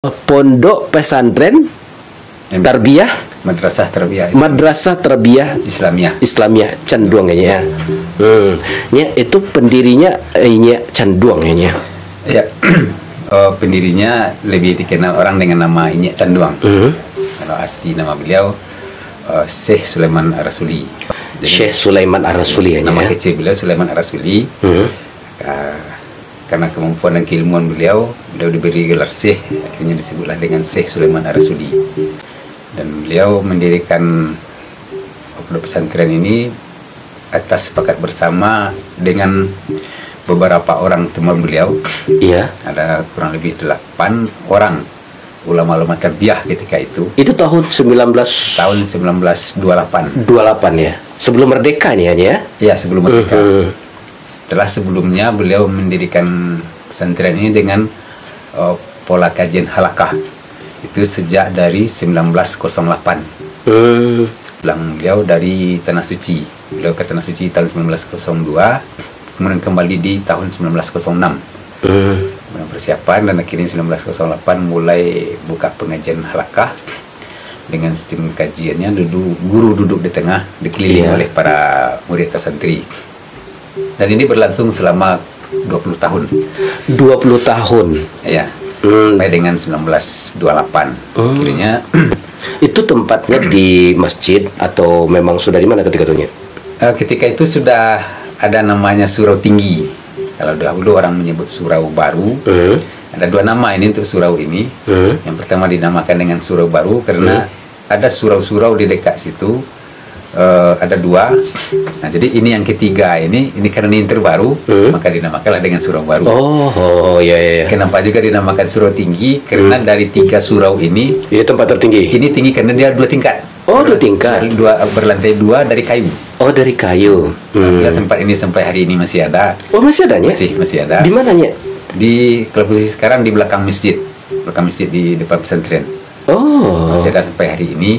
Pondok pesantren tarbiyah, madrasah tarbiyah Islamiyah Canduang ya. Itu pendirinya Canduang ya. Pendirinya lebih dikenal orang dengan nama Inye Canduang. Kalau asli nama beliau Syekh Sulaiman Ar-Rasuli. Syekh Sulaiman Ar-Rasuli nama kecil beliau Sulaiman Ar-Rasuli. Karena kemampuan dan keilmuan beliau diberi gelar Syekh, akhirnya disebutlah dengan Syekh Sulaiman Ar-Rasuli. Dan beliau mendirikan pondok pesantren ini atas sepakat bersama dengan beberapa orang teman beliau. Iya. Ada kurang lebih 8 orang ulama-ulama tarbiyah ketika itu. Itu tahun 1928 ya. Sebelum merdeka nih ya? Iya, sebelum merdeka. Setelah sebelumnya beliau mendirikan pesantren ini dengan pola kajian halakah. Itu sejak dari 1908. Sepulang beliau dari Tanah Suci. Beliau ke Tanah Suci tahun 1902, kemudian kembali di tahun 1906. Persiapan, dan akhirnya 1908 mulai buka pengajian halakah dengan sistem kajiannya guru duduk di tengah, dikelilingi oleh para murid atau santri. Dan ini berlangsung selama 20 tahun. 20 tahun. Ya. Sampai dengan 1928. Akhirnya itu tempatnya di masjid atau memang sudah di mana ketika itu? Ketika itu sudah ada namanya surau tinggi. Kalau dahulu orang menyebut surau baru. Ada 2 nama ini untuk surau ini. Yang pertama dinamakan dengan surau baru karena ada surau-surau di dekat situ. Ada 2. Nah, jadi ini yang ketiga ini karena ini terbaru, maka dinamakanlah dengan surau baru. Ya. Kenapa juga dinamakan surau tinggi? Karena dari 3 surau ini tempat tertinggi. Ini tinggi karena dia 2 tingkat. 2 tingkat. Berlantai 2 dari kayu. Dari kayu. Ya, tempat ini sampai hari ini masih ada. Masih adanya? Masih ada. Di mananya? Kalau posisi sekarang di belakang masjid di depan pesantren. Masih ada sampai hari ini.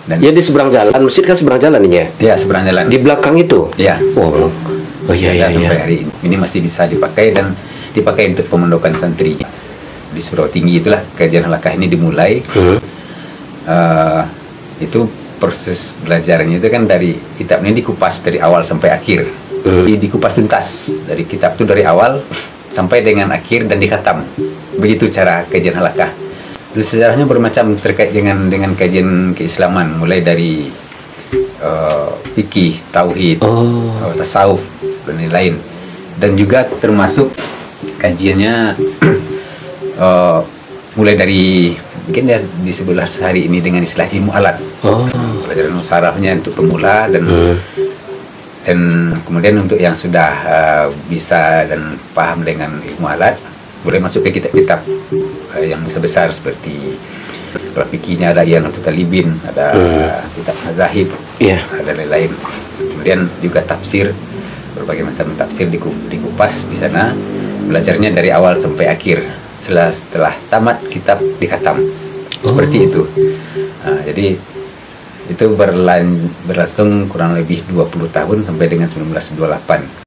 Dan ya di seberang jalan, masjid kan seberang jalan ini ya? Ya, seberang jalan. Di belakang itu? Ya. Iya. Sampai hari ini masih bisa dipakai dan dipakai untuk pemondokan santri. Di surau tinggi itulah kajian halakah ini dimulai. Itu proses belajarnya itu kan dari kitab ini dikupas dari awal sampai akhir. Dikupas tuntas dari kitab itu dari awal sampai dengan akhir dan dikhatam. Begitu cara kajian halakah. Sejarahnya bermacam terkait dengan kajian keislaman, mulai dari fikih, tauhid, tasawuf dan lain-lain, dan juga termasuk kajiannya mulai dari mungkin ya disebutlah hari ini dengan istilah ilmu alat, pelajaran musarafnya untuk pemula dan kemudian untuk yang sudah bisa dan paham dengan ilmu alat boleh masuk ke kitab-kitab yang besar seperti kalau fikihnya ada Ianatul Talibin, ada kitab Mazahib, ada lain-lain. Kemudian juga tafsir, berbagai macam tafsir dikupas di sana. Belajarnya dari awal sampai akhir. Setelah tamat kitab dikhatam. Seperti itu. Jadi itu berlangsung kurang lebih 20 tahun sampai dengan 1928.